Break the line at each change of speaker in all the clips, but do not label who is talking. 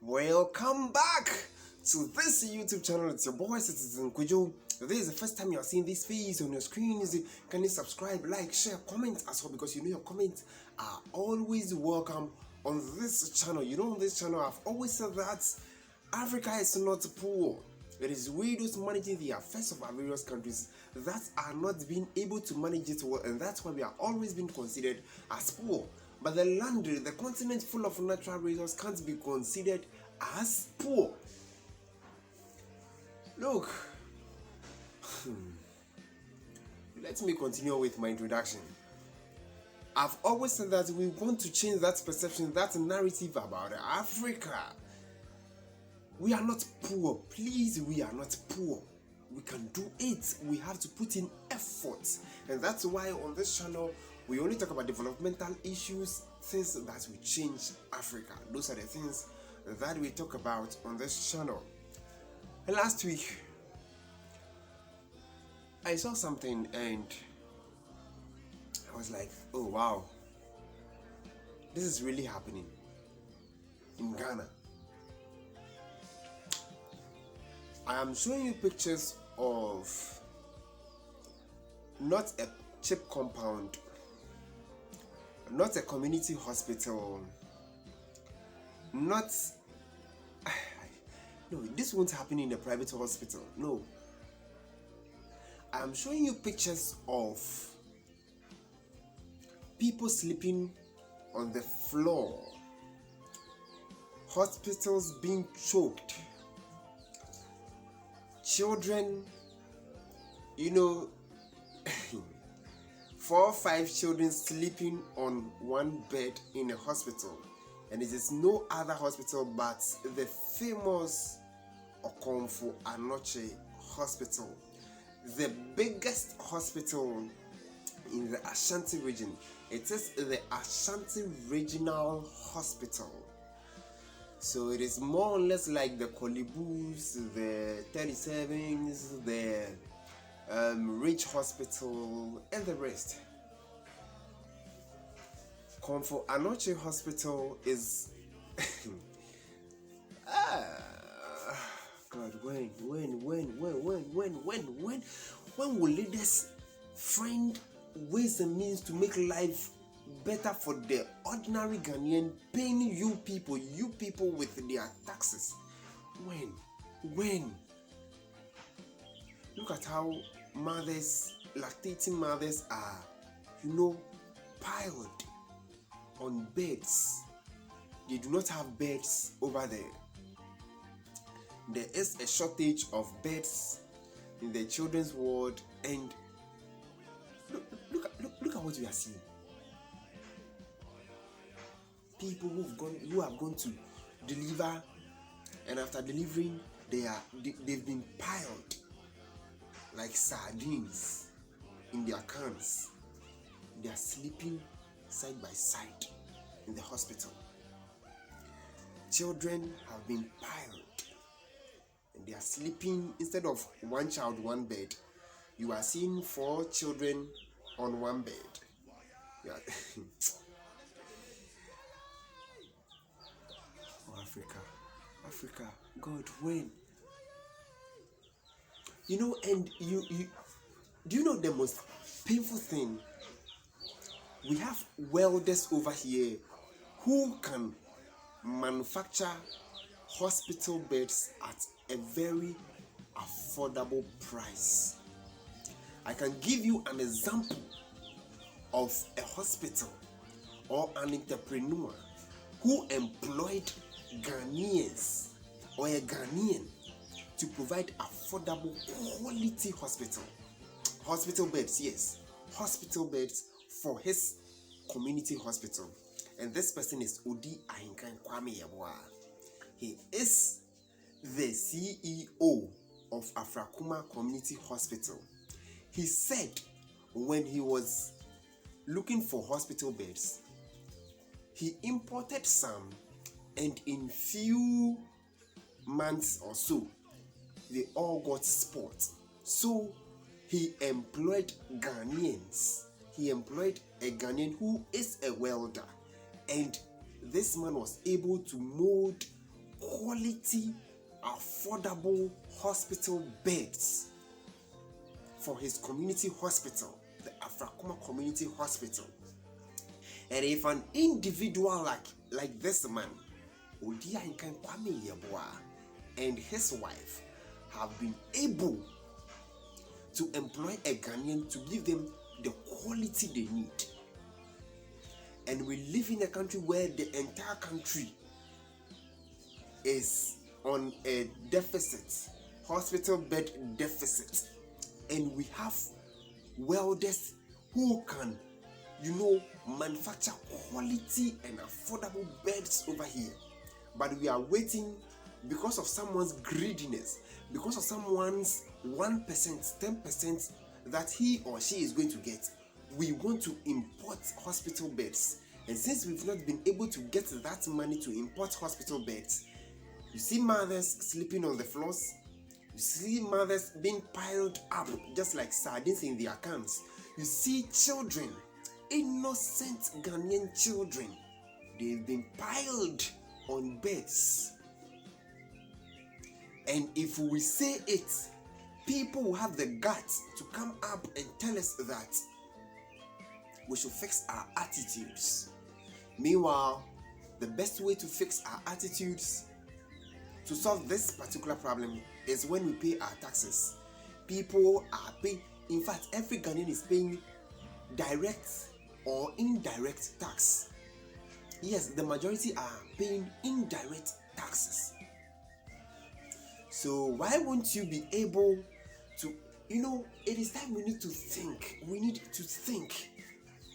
Welcome back to this YouTube channel. It's your boy Citizen Qwadjo. If this is the first time you are seeing this face on your screen, can you subscribe, like, share, comment as well, because you know your comments are always welcome on this channel. You know, on this channel I've always said that Africa is not poor. It is we those managing the affairs of our various countries that are not being able to manage it well, and that's why we are always being considered as poor. But the land, the continent full of natural resources, can't be considered as poor. Look, let me continue with my introduction. I've always said that we want to change that perception, that narrative about Africa. We are not poor. Please, we are not poor. We can do it. We have to put in effort. And that's why on this channel, we only talk about developmental issues, things that will change Africa. Those are the things that we talk about on this channel. And last week, I saw something and I was like, oh wow, this is really happening in Ghana. I am showing you pictures of not a cheap compound, not a community hospital, not no, this won't happen in a private hospital. No, I'm showing you pictures of people sleeping on the floor, hospitals being choked, children, 4 or 5 children sleeping on one bed in a hospital, and it is no other hospital but the famous Okomfo Anokye hospital, the biggest hospital in the Ashanti region. It is the Ashanti Regional Hospital. So it is more or less like the Kolibus, the 37s, the Rich Hospital, and the rest. Okomfo Anokye Hospital is God, when will leaders find ways and means to make life better for the ordinary Ghanaian, paying you people with their taxes? When? Look at how mothers, lactating mothers are, piled on beds. They do not have beds over there. There is a shortage of beds in the children's ward, and look at what we are seeing. People who have gone to deliver, and after delivering, they've been piled like sardines in their cans. They are sleeping side by side in the hospital. Children have been piled and they are sleeping. Instead of one child, one bed, you are seeing 4 children on one bed. Yeah. Oh, Africa, God, when? And you do you know the most painful thing? We have welders over here who can manufacture hospital beds at a very affordable price. I can give you an example of a hospital or an entrepreneur who employed Ghanaians or a Ghanaian to provide affordable quality hospital beds, yes, hospital beds for his community hospital. And this person is Odi Ahinkan Kwame Yeboah. He is the CEO of Afrakuma Community Hospital. He said when he was looking for hospital beds, he imported some, and in few months or so, they all got spots. So he employed Ghanaians. He employed a Ghanaian who is a welder, and this man was able to mold quality, affordable hospital beds for his community hospital, the Afrakuma Community Hospital. And if an individual like this man, Odia Nkan Kwame Yeboah, and his wife have been able to employ a Ghanaian to give them the quality they need, and we live in a country where the entire country is on a deficit, hospital bed deficit, and we have welders who can, manufacture quality and affordable beds over here. But we are waiting because of someone's greediness, because of someone's 1%, 10% that he or she is going to get. We want to import hospital beds. And since we've not been able to get that money to import hospital beds, you see mothers sleeping on the floors. You see mothers being piled up just like sardines in their cans. You see children, innocent Ghanaian children, they've been piled on beds. And if we say it, people will have the guts to come up and tell us that we should fix our attitudes. Meanwhile, the best way to fix our attitudes to solve this particular problem is when we pay our taxes. People are paying, in fact, every Ghanaian is paying direct or indirect tax. Yes, the majority are paying indirect taxes. So why won't you be able to, it is time we need to think. We need to think.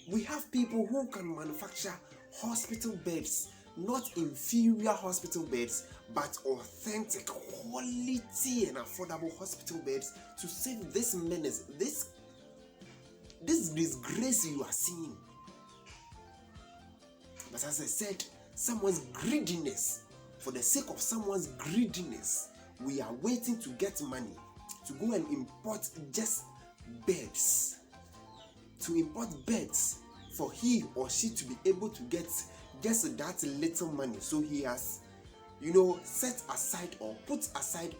We have people who can manufacture hospital beds, not inferior hospital beds, but authentic, quality and affordable hospital beds to save this menace, this disgrace you are seeing. But as I said, someone's greediness, for the sake of someone's greediness, we are waiting to get money to go and import just beds, to import beds for he or she to be able to get just that little money. So he has, set aside or put aside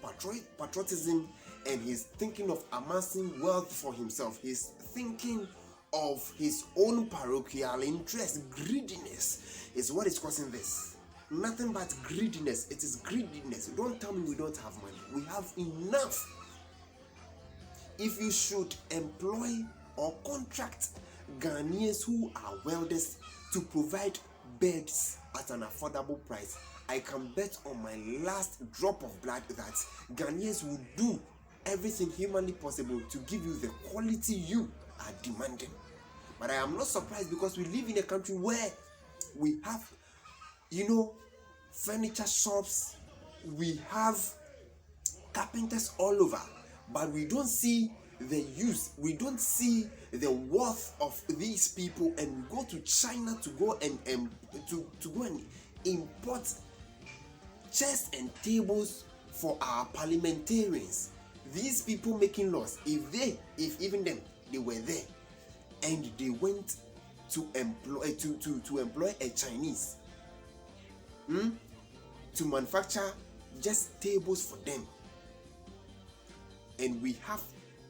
patriotism, and he's thinking of amassing wealth for himself. He's thinking of his own parochial interest. Greediness is what is causing this. Nothing but greediness. It is greediness. Don't tell me we don't have money. We have enough. If you should employ or contract Ghanaians who are welders to provide beds at an affordable price, I can bet on my last drop of blood that Ghanaians will do everything humanly possible to give you the quality you are demanding. But I am not surprised, because we live in a country where we have, furniture shops, we have carpenters all over, but we don't see the use, we don't see the worth of these people, and we go to China to go and import chairs and tables for our parliamentarians. These people making laws, if even then they were there and they went to employ a Chinese to manufacture just tables for them, and we have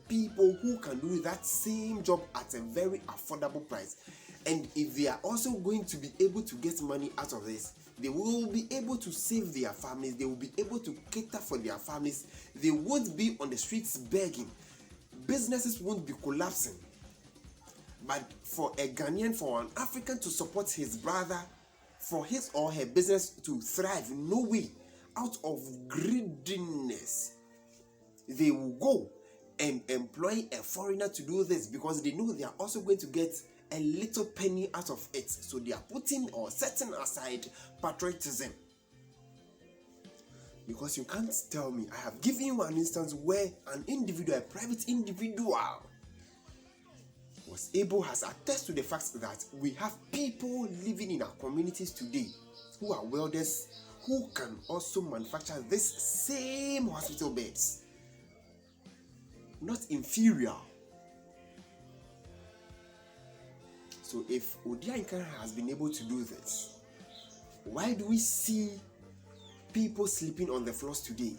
people who can do that same job at a very affordable price, and if they are also going to be able to get money out of this, they will be able to save their families, they will be able to cater for their families, they won't be on the streets begging, businesses won't be collapsing. But for a Ghanaian, for an African to support his brother, for his or her business to thrive, no way. Out of greediness, they will go and employ a foreigner to do this, because they know they are also going to get a little penny out of it. So they are putting or setting aside patriotism. Because you can't tell me, I have given you an instance where an individual, a private individual, has attested to the fact that we have people living in our communities today who are welders, who can also manufacture this same hospital beds, not inferior. So if Odia Nkan has been able to do this, why do we see people sleeping on the floors today.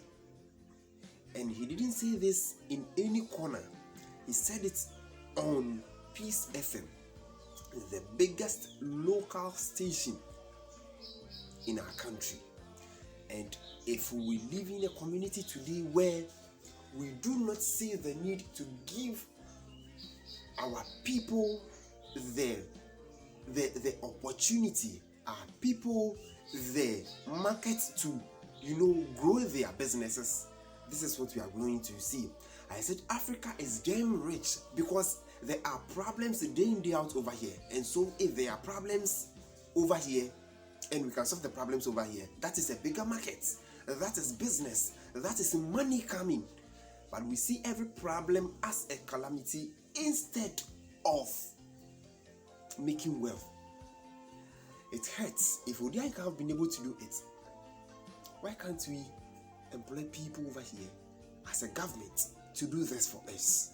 And he didn't say this in any corner. He said it on Peace FM, the biggest local station in our country. And if we live in a community today where we do not see the need to give our people the opportunity, our people the market to grow their businesses, this is what we are going to see. I said Africa is damn rich because there are problems day in, day out over here. And so if there are problems over here and we can solve the problems over here, that is a bigger market. That is business. That is money coming. But we see every problem as a calamity instead of making wealth. It hurts. If Odiaka have been able to do it, why can't we employ people over here as a government to do this for us?